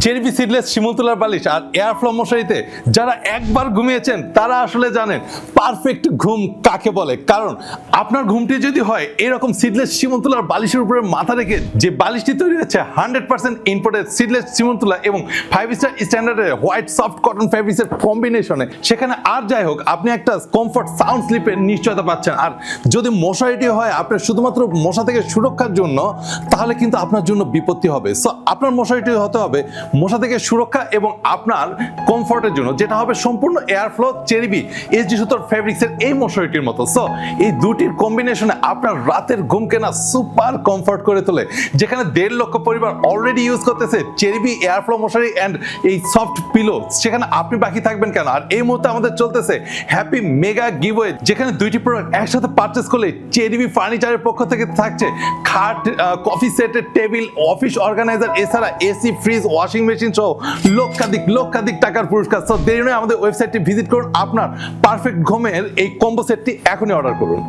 চেরিবি seedless শিমুল তুলার বালিশ আর airflow মশারিতে যারা একবার ঘুমিয়েছেন তারা আসলে জানেন পারফেক্ট ঘুম কাকে বলে। কারণ আপনার ঘুমটি যদি হয় এরকম সিডলেস শিমুল তুলার বালিশের উপরে মাথা রেখে, যে বালিশটি তৈরি হচ্ছে 100% ইম্পোর্টেড সিডলেস শিমুল তুলা এবং 5 স্টার স্ট্যান্ডার্ডের হোয়াইট সফট কটন ফ্যাব্রিক্সের কম্বিনেশনে, সেখানে আর যাই হোক আপনি একটা কমফর্ট সাউন্ড স্লিপের নিশ্চয়তা পাচ্ছেন। আর যদি মশারিটি হয় আপনার শুধুমাত্র মশা থেকে সুরক্ষার জন্য, তাহলে কিন্তু আপনার জন্য বিপত্তি হবে। সো আপনার মশারিটি হতে হবে মশা থেকে সুরক্ষা এবং আপনার কমফর্টের জন্য, যেটা হবে সম্পূর্ণ এয়ারফ্লো চেরিবি এসডি সুতোর ফ্যাব্রিক্সের এই মশারিটির মতো। সো এই দুটির কম্বিনেশনে আপনার রাতের ঘুমকে না সুপার কমফর্ট করে তোলে। যেখানে 1.5 লক্ষ পরিবার অলরেডি ইউজ করতেছে চেরিবি এয়ারফ্লো মশারি অ্যান্ড এই সফট পিলো, সেখানে আপনি বাকি থাকবেন কেন? আর এই মুহূর্তে আমাদের চলতেছে হ্যাপি মেগা গিভওয়ে, যেখানে দুইটি প্রোডাক্ট একসাথে পারচেস করলে চেরিবি ফার্নিচারের পক্ষ থেকে থাকছে খাট, কফি সেটের টেবিল, অফিস অর্গানাইজার, এছাড়া এসি, ফ্রিজ, ওয়াশিং মেশিন সহ লক্ষাধিক টাকার পুরস্কার। সো দেরি নয়, আমাদের ওয়েবসাইটটি ভিজিট করুন, আপনার পারফেক্ট ঘুমের এই কম্বো সেটটি এখনই অর্ডার করুন।